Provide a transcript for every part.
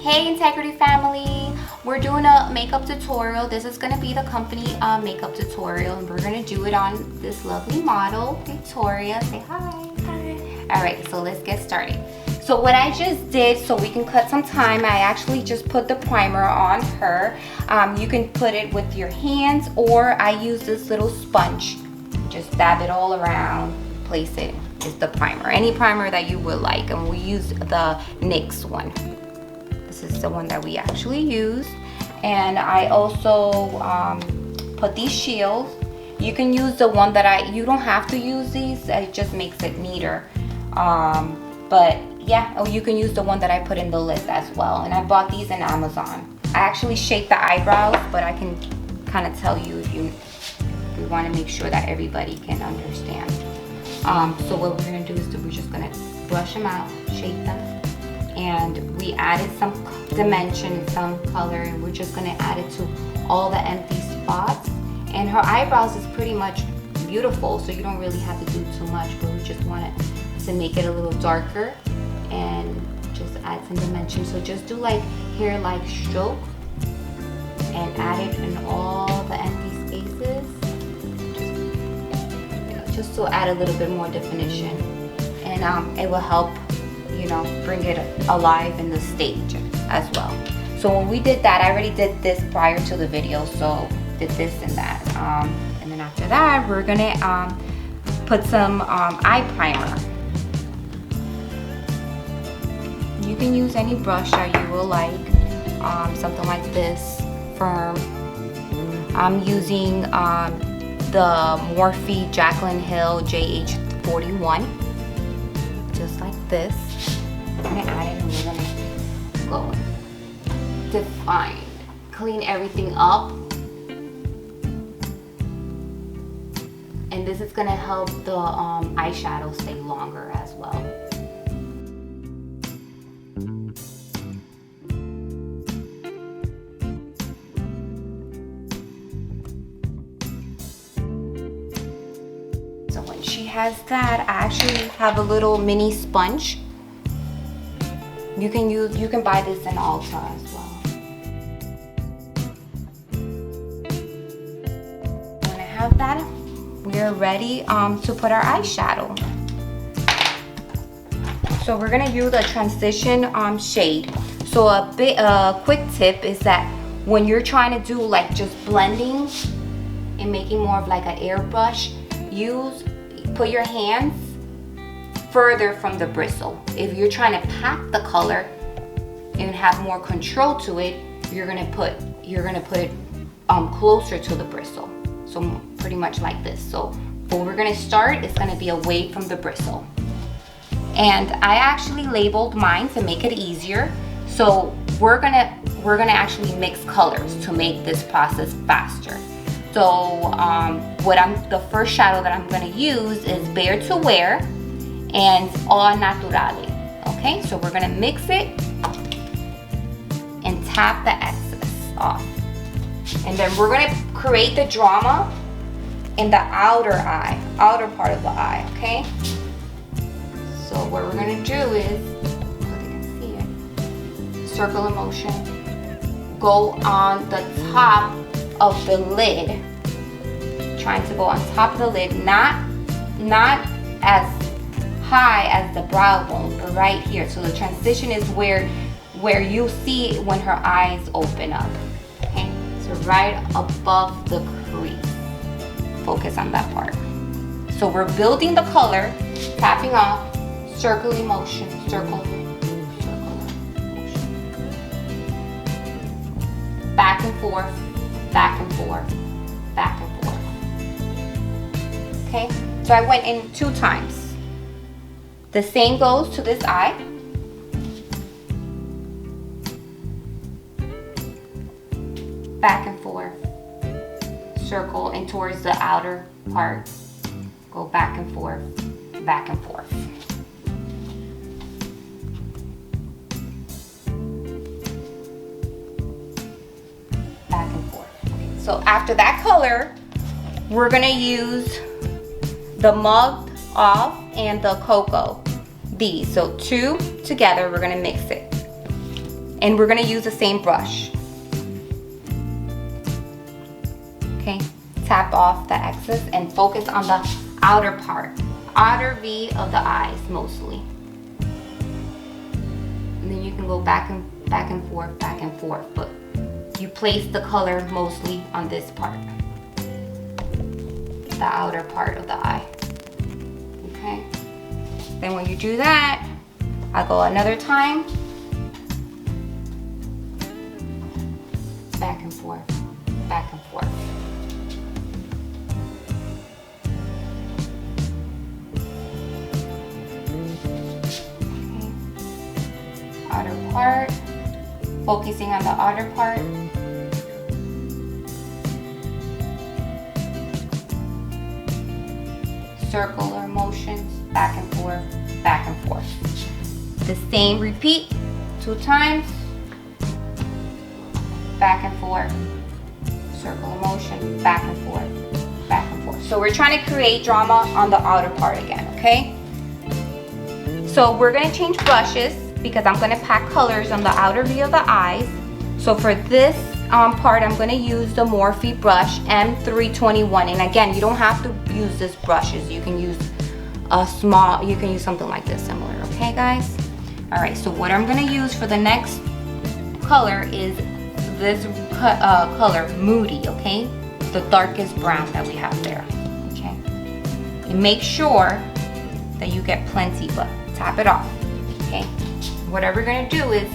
Hey Integrity family, we're doing a makeup tutorial. This is going to be the company makeup tutorial, and we're going to do it on this lovely model, Victoria. Say hi. Hi. Alright, so let's get started. So what I just did, so we can cut some time, I actually just put the primer on her. You can put it with your hands, or I use this little sponge. Just dab it all around, place it. Is the primer, any primer that you would like, and we use the NYX one. This is the one that we actually use. And I also put these shields. You can use the one that you don't have to use these, it just makes it neater. But yeah, you can use the one that I put in the list as well. And I bought these in Amazon. I actually shaped the eyebrows, but I can kind of tell you if you want to make sure that everybody can understand. So what we're going to do is we're just going to brush them out, shape them, and we added some dimension, some color, and we're just going to add it to all the empty spots. And her eyebrows is pretty much beautiful, so you don't really have to do too much, but we just wanted to make it a little darker and just add some dimension. So just do like hair-like stroke and add it in all the empty spaces. Just to add a little bit more definition, and it will help, you know, bring it alive in the stage as well. So when we did that, I already did this prior to the video, so did this and that, and then after that we're gonna put some eye primer. You can use any brush that you will like, something like this, firm. I'm using the Morphe Jaclyn Hill JH41, just like this. I'm gonna add it and we're gonna go define, clean everything up, and this is gonna help the eyeshadow stay longer as well. When she has that, I actually have a little mini sponge. You can buy this in Ulta as well. When I have that, we are ready to put our eyeshadow. So we're gonna use a transition shade. So a quick tip is that when you're trying to do like just blending and making more of like an airbrush, put your hands further from the bristle. If you're trying to pack the color and have more control to it, you're gonna put it closer to the bristle. So pretty much like this. So when we're gonna start, it's gonna be away from the bristle. And I actually labeled mine to make it easier. So we're gonna actually mix colors to make this process faster. So the first shadow that I'm going to use is Bare to Wear and All Naturale. Okay, so we're going to mix it and tap the excess off. And then we're going to create the drama in the outer part of the eye, okay? So what we're going to do is, so you can see it, circle of motion, go on the top of the lid, trying to go on top of the lid, not as high as the brow bone, but right here. So the transition is where you see when her eyes open up. Okay, so right above the crease. Focus on that part. So we're building the color, tapping off, circling motion, circle, motion, back and forth, back and forth, back and forth. Okay, so I went in 2 times. The same goes to this eye. Back and forth, circle, and towards the outer part, go back and forth, back and forth. Back and forth. Okay, so after that color, we're gonna use the Mug Off and the Cocoa. These, so 2 together, we're gonna mix it. And we're gonna use the same brush. Okay, tap off the excess and focus on the outer part, outer V of the eyes mostly. And then you can go back and forth, but you place the color mostly on this part, the outer part of the eye. Okay. Then when you do that, I go another time, back and forth, back and forth. Okay. Outer part, focusing on the outer part. Circular motions, back and forth, back and forth. The same, repeat 2 times, back and forth, circular motion, back and forth, back and forth. So we're trying to create drama on the outer part again, okay? So we're gonna change brushes because I'm gonna pack colors on the outer V of the eyes. So for this part, I'm gonna use the Morphe brush M321. And again, you don't have to use this brushes. You can use you can use something like this similar, okay guys? All right, so what I'm gonna use for the next color is this color, Moody, okay? The darkest brown that we have there, okay? And make sure that you get plenty, but tap it off, okay? What we're gonna do is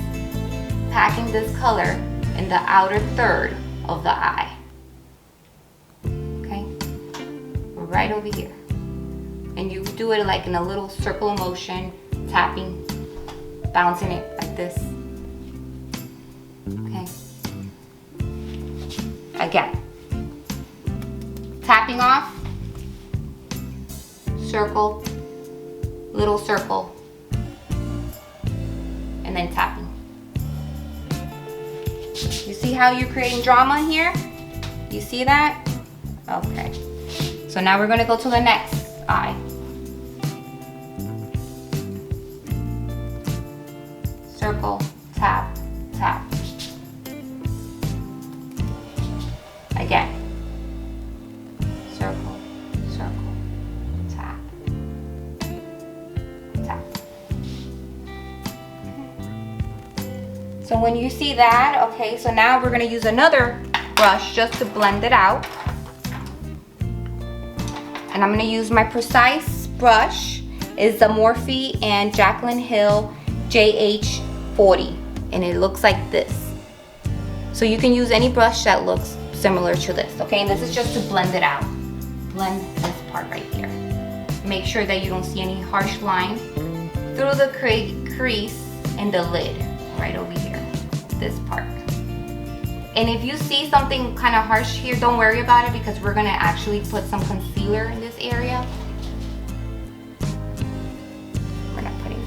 packing this color in the outer third of the eye, okay? Right over here. And you do it like in a little circular motion, tapping, bouncing it like this, okay? Again, tapping off, circle, little circle, and then tapping. You see how you're creating drama here? You see that? Okay. So now we're gonna go to the next eye. Circle, tap, tap. Again. Circle, circle, tap, tap. Okay. So when you see that, okay, so now we're gonna use another brush just to blend it out. And I'm gonna use my Precise brush. It's the Morphe and Jaclyn Hill JH40, and it looks like this. So you can use any brush that looks similar to this, okay? And this is just to blend it out. Blend this part right here. Make sure that you don't see any harsh line through the crease and the lid right over here, this part. And if you see something kind of harsh here, don't worry about it because we're gonna actually put some concealer in this area. We're not putting,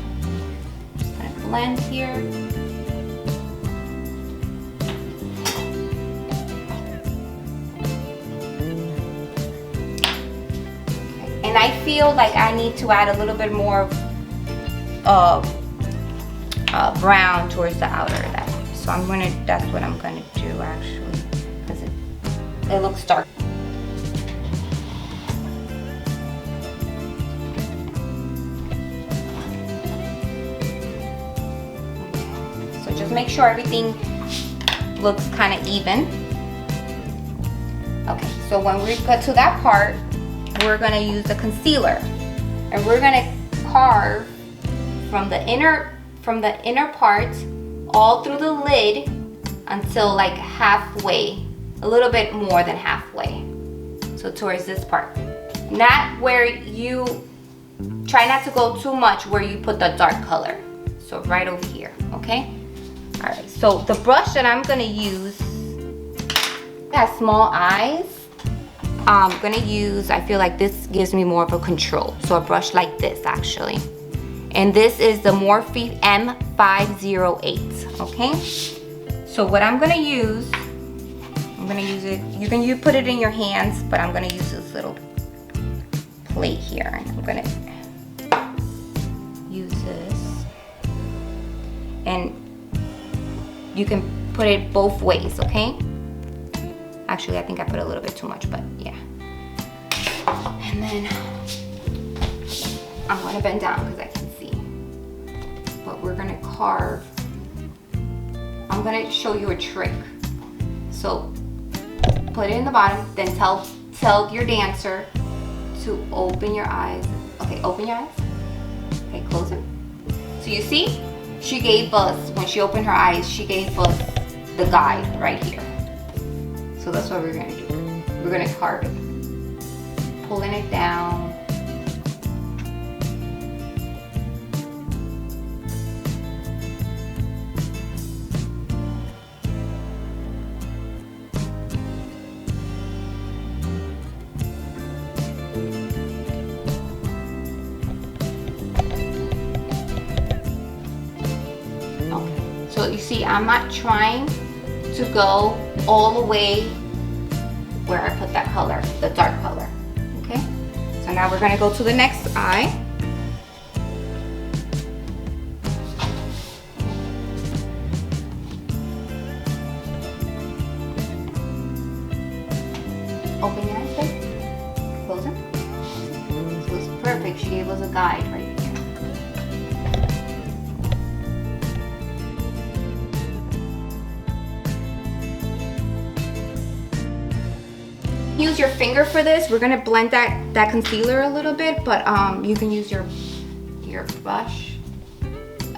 just gonna blend here. Okay. And I feel like I need to add a little bit more brown towards the outer of that. So that's what I'm gonna do actually, because it looks dark. So just make sure everything looks kind of even. Okay, so when we get to that part, we're gonna use the concealer. And we're gonna carve from the inner part all through the lid until like halfway, a little bit more than halfway. So towards this part. Not where you, try not to go too much where you put the dark color. So right over here, okay? All right, so the brush that I'm gonna use has small eyes. I'm gonna use, I feel like this gives me more of a control. So a brush like this actually. And this is the Morphe M508, okay? So what I'm gonna use, it, you can put it in your hands, but I'm gonna use this little plate here. And I'm gonna use this. And you can put it both ways, okay? Actually, I think I put a little bit too much, but yeah. And then I'm gonna bend down because I can see. But we're gonna carve. I'm gonna show you a trick. So put it in the bottom, then tell your dancer to open your eyes. Okay, open your eyes. Okay, close them. So you see, she gave us, when she opened her eyes, she gave us the guide right here. So that's what we're gonna do. We're gonna carve it. Pulling it down. So you see, I'm not trying to go all the way where I put that color, the dark color, okay? So now we're gonna go to the next eye. Open your eyes, babe. Close them. So it's perfect, she gave us a guide right here. Use your finger for this. We're gonna blend that concealer a little bit, but you can use your brush.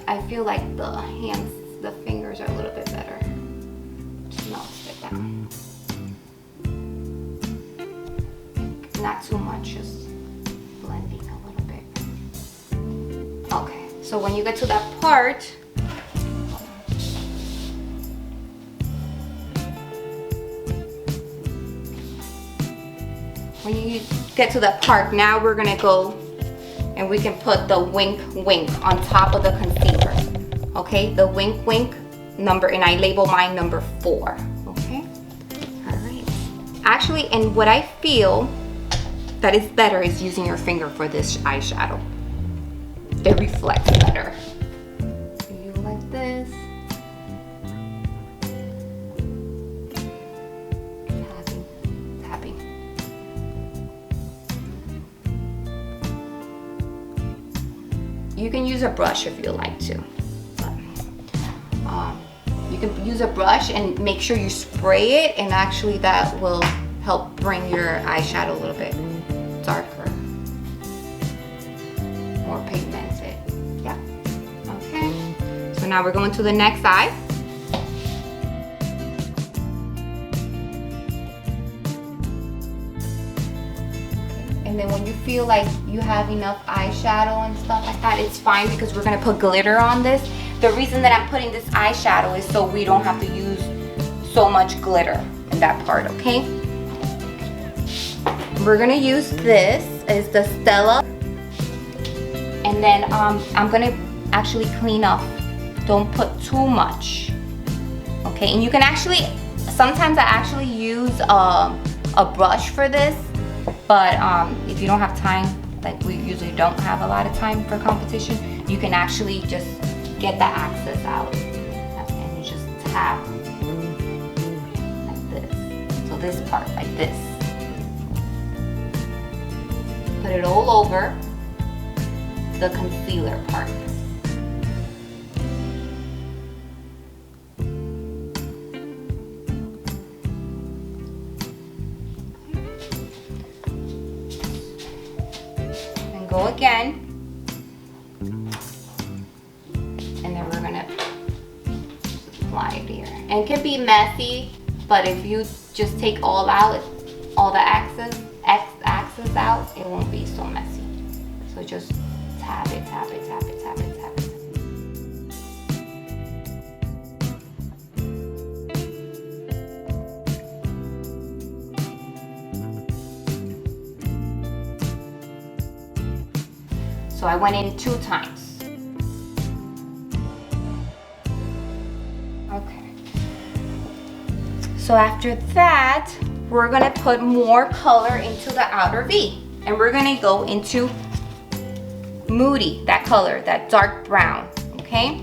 I feel like the fingers are a little bit better. Just melt it down. Not too much, just blending a little bit. Okay, so when you get to that part, when you get to that part, now we're gonna go and we can put the wink wink on top of the concealer. Okay, the wink wink number, and I label mine number 4. Okay, all right. Actually, and what I feel that is better is using your finger for this eyeshadow. It reflects better. You like this. You can use a brush if you like to. But, you can use a brush and make sure you spray it, and actually that will help bring your eyeshadow a little bit darker, more pigmented. Yeah. Okay. So now we're going to the next eye. And then when you feel like you have enough eyeshadow and stuff like that, it's fine because we're gonna put glitter on this. The reason that I'm putting this eyeshadow is so we don't have to use so much glitter in that part, okay? We're gonna use this, is the Stella. And then I'm gonna actually clean up. Don't put too much, okay? And you can actually, sometimes I actually use a brush for this. But if you don't have time, like we usually don't have a lot of time for competition, you can actually just get the access out and you just tap like this. So this part, like this. Put it all over the concealer part. Go again, and then we're gonna apply it here. And it can be messy, but if you just take all out, all the axes out, it won't be so messy. So just tap it, tap it, tap it, tap it, tap it. So I went in 2 times. Okay. So after that, we're gonna put more color into the outer V. And we're gonna go into Moody, that color, that dark brown, okay?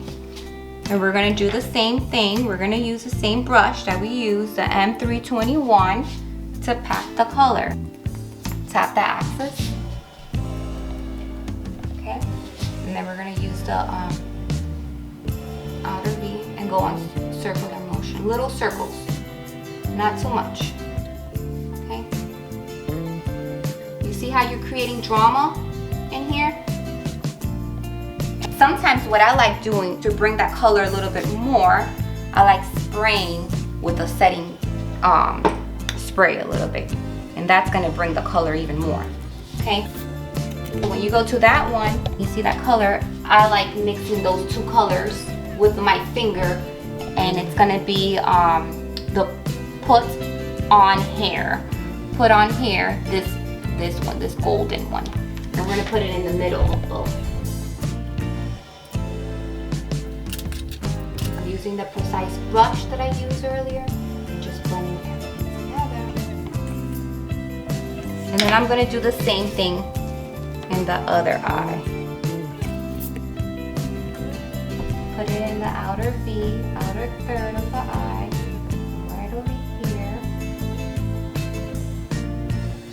And we're gonna do the same thing. We're gonna use the same brush that we used, the M321, to pack the color. Tap the axis. Okay. And then we're gonna use the outer V and go on circular motion. Little circles, not too much. Okay. You see how you're creating drama in here? Sometimes what I like doing to bring that color a little bit more, I like spraying with a setting spray a little bit. And that's gonna bring the color even more, okay? So when you go to that one, you see that color, I like mixing those two colors with my finger, and it's gonna be the put on hair. Put on hair, this one, this golden one. And we're gonna put it in the middle of both. Using the precise brush that I used earlier and just blending everything together. And then I'm going to do the same thing in the other eye. Put it in the outer V, outer third of the eye, right over here.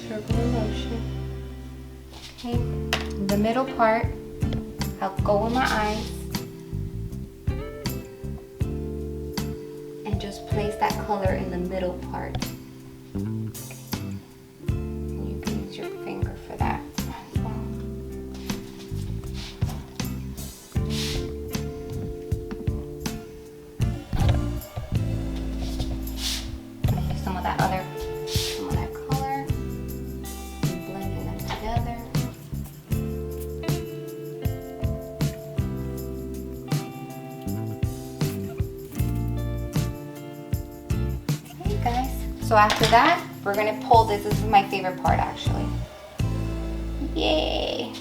Circular motion. Okay, in the middle part, I'll go with my eyes. Place that color in the middle part. And you can use your finger for that as well. Use some of that color, and blending them together. So after that, we're gonna pull this. This is my favorite part, actually. Yay!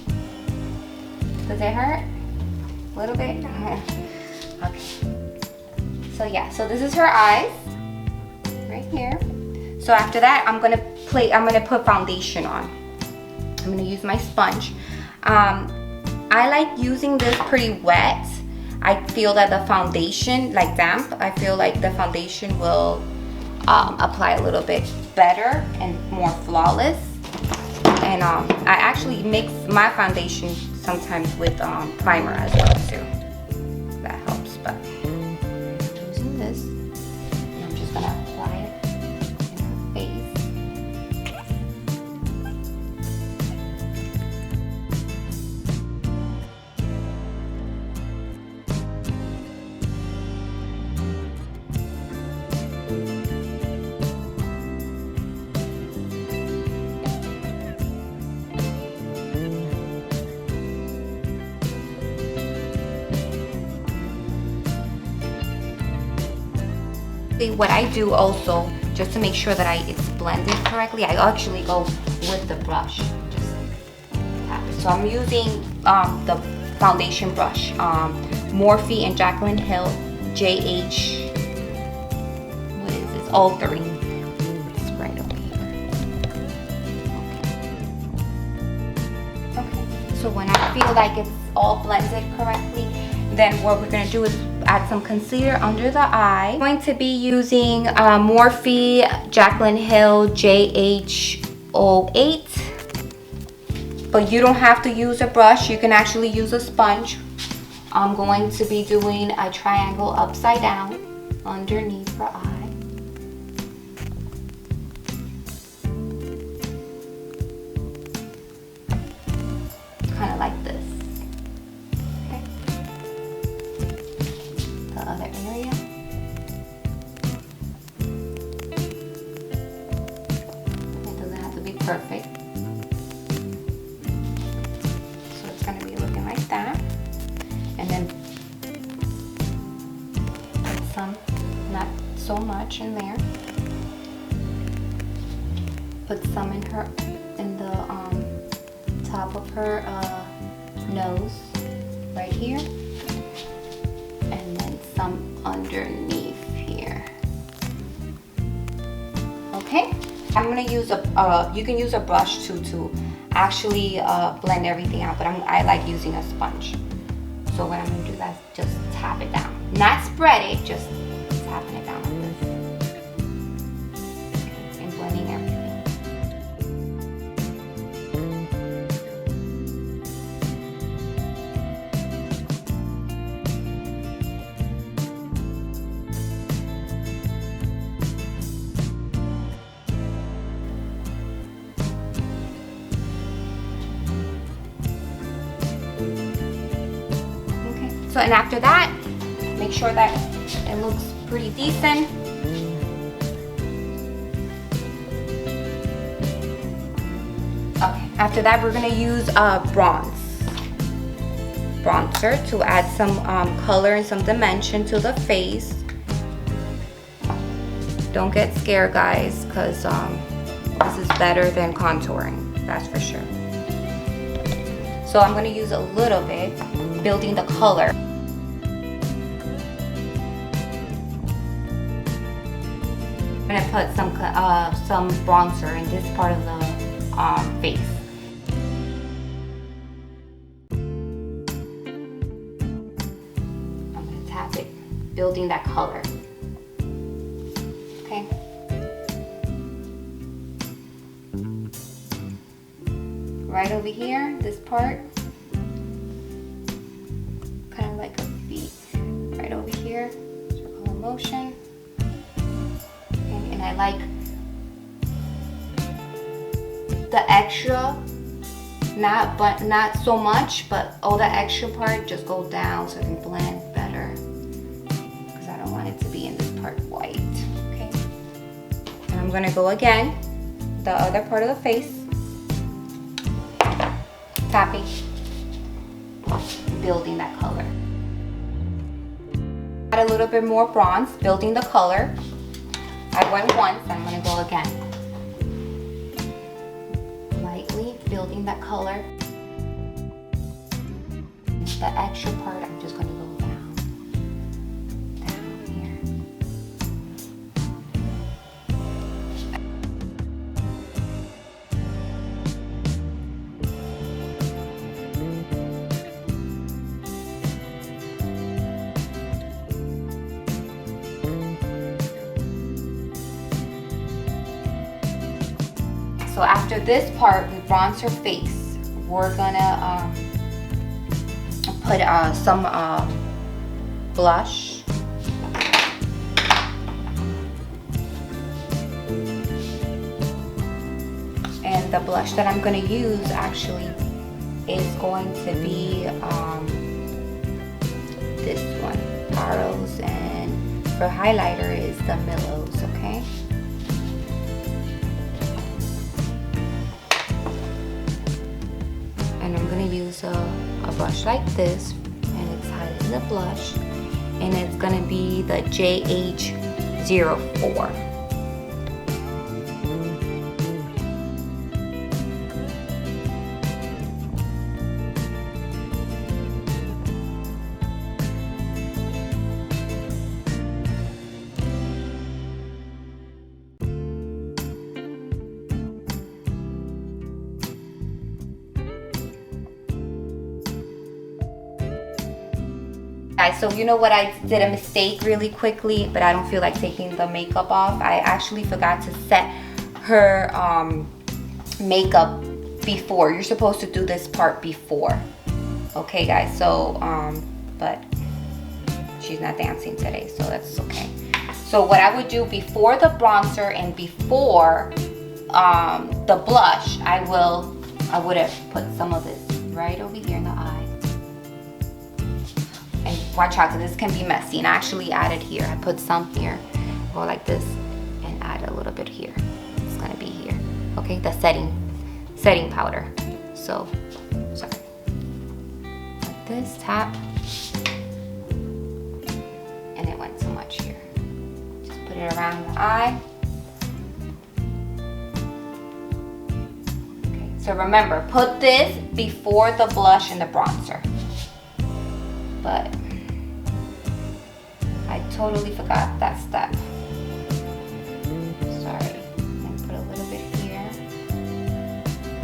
Does it hurt? A little bit? Okay. So yeah, so this is her eyes, right here. So after that, I'm gonna put foundation on. I'm gonna use my sponge. I like using this pretty wet. I feel that the foundation, like damp, I feel like the foundation will apply a little bit better and more flawless. And I actually mix my foundation sometimes with primer as well too. That helps, but I'm using this and I'm just gonna apply it in her face. What I do also, just to make sure that it's blended correctly, I actually go with the brush. Just tap it. So I'm using the foundation brush, Morphe and Jaclyn Hill JH. What is this? All three. It's right over here. Okay. So when I feel like it's all blended correctly, then what we're gonna do is add some concealer under the eye. I'm going to be using Morphe Jaclyn Hill JH08. But you don't have to use a brush. You can actually use a sponge. I'm going to be doing a triangle upside down underneath her eye. Kind of like this. Other area. It doesn't have to be perfect. So it's going to be looking like that. And then put some, not so much in there. Put some in the top of her nose, right here. And then some underneath here. Okay, I'm gonna use you can use a brush too to actually blend everything out, but I like using a sponge. So what I'm gonna do is just tap it down. Not spread it, just tapping it down like this. Okay, and blending everything. So, and after that, make sure that it looks pretty decent. Okay, after that, we're gonna use bronzer to add some color and some dimension to the face. Don't get scared, guys, because this is better than contouring, that's for sure. So I'm gonna use a little bit, building the color. I'm gonna put some bronzer in this part of the face. I'm gonna tap it, building that color. Okay. Right over here, this part. Kind of like a V. Right over here, circular motion. Okay, and I like the extra, not so much, but all the extra part just go down so it can blend better. Because I don't want it to be in this part white. Okay. And I'm gonna go again, the other part of the face. Tapping, building that color. Add a little bit more bronze, building the color. I went once, I'm gonna go again. Lightly building that color. The extra part, I'm just gonna go down here. So after this part, we bronze her face. We're gonna put some blush. And the blush that I'm gonna use actually is going to be this one, Arrows, and for highlighter is the Millows, okay? And I'm gonna use a brush like this, and it's hiding the blush, and it's gonna be the JH04. Guys, so you know what, I did a mistake really quickly, but I don't feel like taking the makeup off. I actually forgot to set her makeup before. You're supposed to do this part before. Okay guys, so but she's not dancing today, so that's okay. So what I would do before the bronzer and before the blush, I would have put some of this right over here in the eye. And watch out, because this can be messy. And I actually added here. I put some here. Go like this and add a little bit here. It's gonna be here. Okay, the setting powder. So, sorry. Like this, tap. And it went so much here. Just put it around the eye. Okay, so remember, put this before the blush and the bronzer. But I totally forgot that step. Sorry. I'm gonna put a little bit here.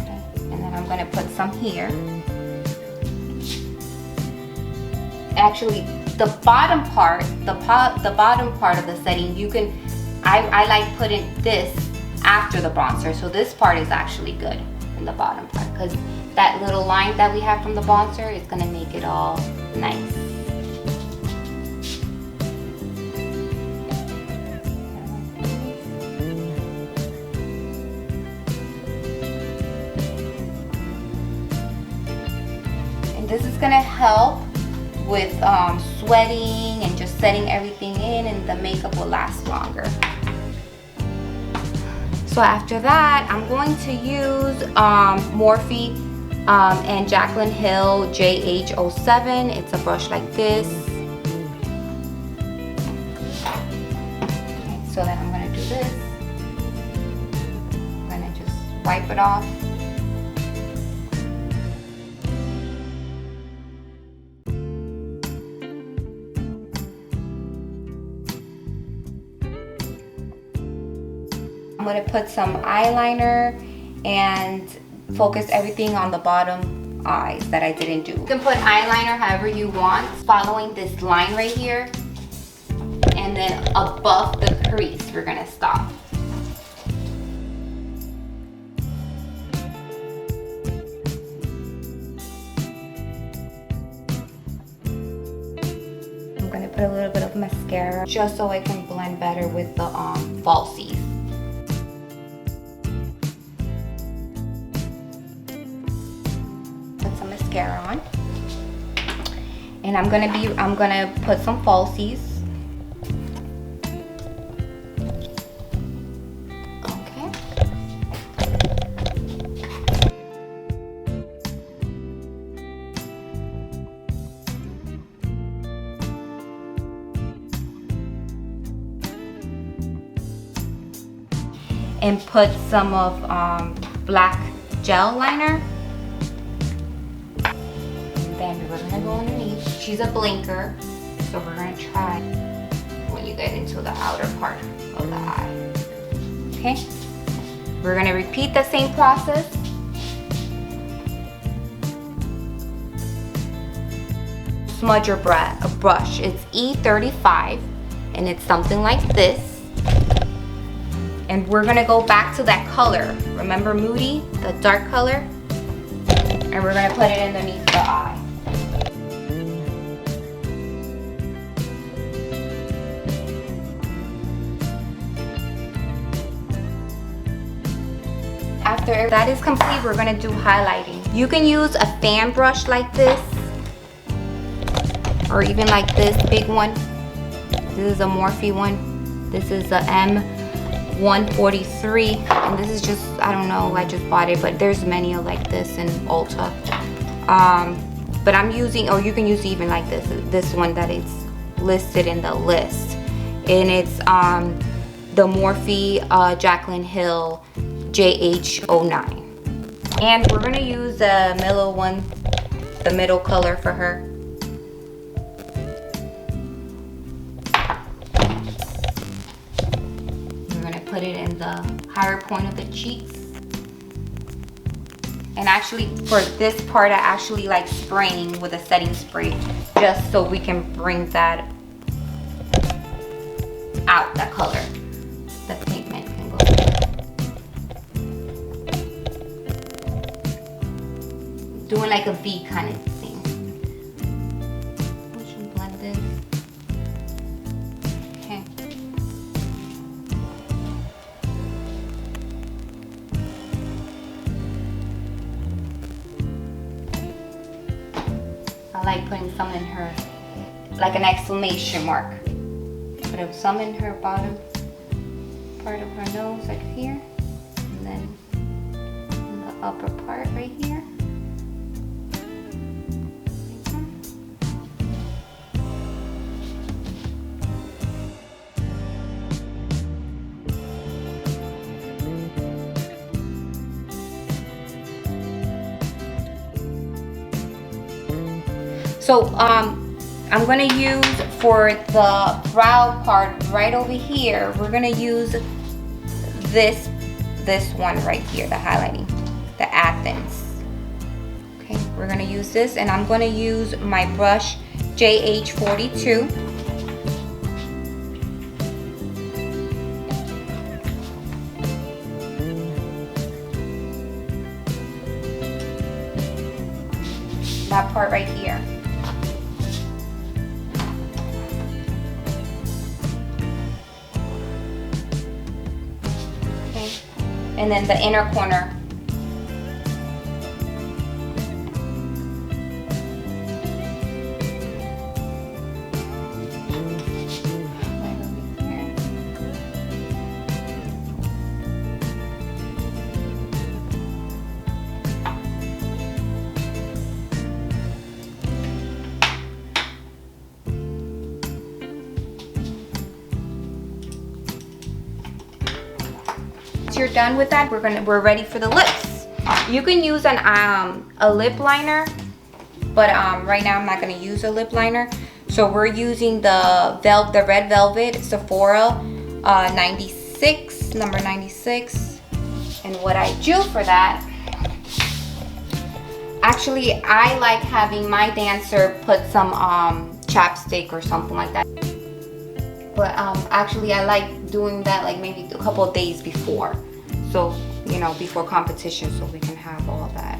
Okay. And then I'm gonna put some here. actually the bottom part, the bottom part of the setting, you can, I like putting this after the bronzer. So this part is actually good in the bottom part, because that little line that we have from the bronzer is gonna make it all nice. And this is gonna help with sweating and just setting everything in, and the makeup will last longer. So after that, I'm going to use Morphe and Jaclyn Hill JH07. It's a brush like this. Okay, so then I'm gonna do this. I'm gonna just wipe it off. I'm going to put some eyeliner and focus everything on the bottom eyes that I didn't do. You can put eyeliner however you want, following this line right here, and then above the crease we're going to stop. I'm going to put a little bit of mascara just so I can blend better with the falsies. On, and I'm gonna put some falsies. Okay. And put some of black gel liner. Then we're gonna go underneath. She's a blinker, so we're gonna try when you get into the outer part of the eye. Okay? We're gonna repeat the same process. Smudge your brush. It's E35, and it's something like this. And we're gonna go back to that color. Remember Moody, the dark color? And we're gonna put it underneath the eye. After that is complete, we're gonna do highlighting. You can use a fan brush like this, or even like this big one. This is a Morphe one. This is the M143, and this is just, I don't know, I just bought it, but there's many like this in Ulta. But I'm using, or you can use even like this one that is listed in the list, and it's the Morphe Jaclyn Hill JH09. And we're gonna use the middle one, the middle color for her. We're gonna put it in the higher point of the cheeks. And actually for this part, I actually like spraying with a setting spray, just so we can bring that out, that color. The pigment can go. Doing like a V kind of thing. We should blend this. Okay. I like putting some in her, like an exclamation mark. Put some in her bottom part of her nose, like here, and then in the upper part right here. So I'm gonna use for the brow part right over here, we're gonna use this one right here, the highlighting, the Athens. Okay, we're gonna use this, and I'm gonna use my brush JH42. That part right here. Okay. And then the inner corner. You're done with that, we're ready for the lips. You can use a lip liner, but right now I'm not going to use a lip liner. So we're using the red velvet Sephora 96, number 96. And what I do for that, actually I like having my dancer put some chapstick or something like that. But actually I like doing that like maybe a couple of days before. So, you know, before competition, so we can have all that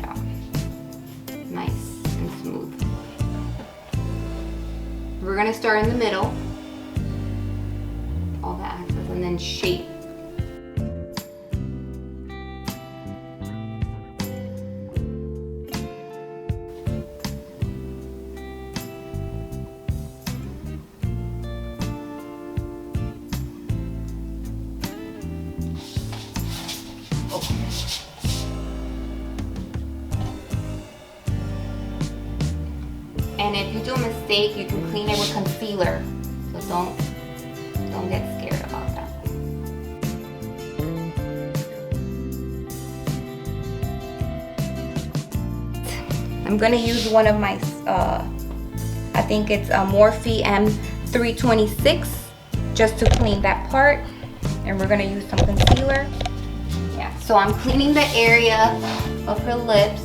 nice and smooth. We're gonna start in the middle, all the axes, and then shape. And if you do a mistake, you can clean it with concealer. So don't get scared about that. I'm gonna use one of my, I think it's a Morphe M326, just to clean that part. And we're gonna use some concealer. Yeah, so I'm cleaning the area of her lips,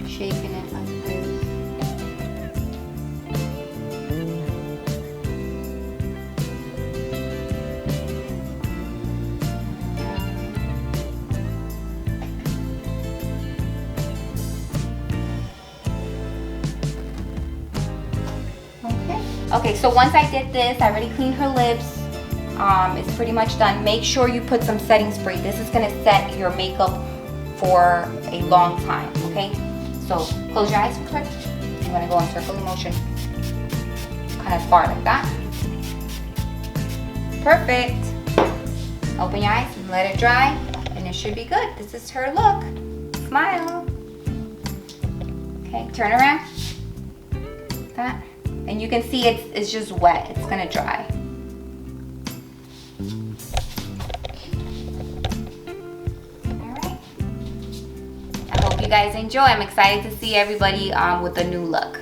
shaping it like this. Okay, so once I did this, I already cleaned her lips. It's pretty much done. Make sure you put some setting spray. This is gonna set your makeup for a long time, okay? So close your eyes quick. I'm gonna go in circular motion, kind of far like that. Perfect. Open your eyes and let it dry, and it should be good. This is her look. Smile. Okay, turn around. That. And you can see it's just wet. It's gonna dry. Alright. I hope you guys enjoy. I'm excited to see everybody with a new look.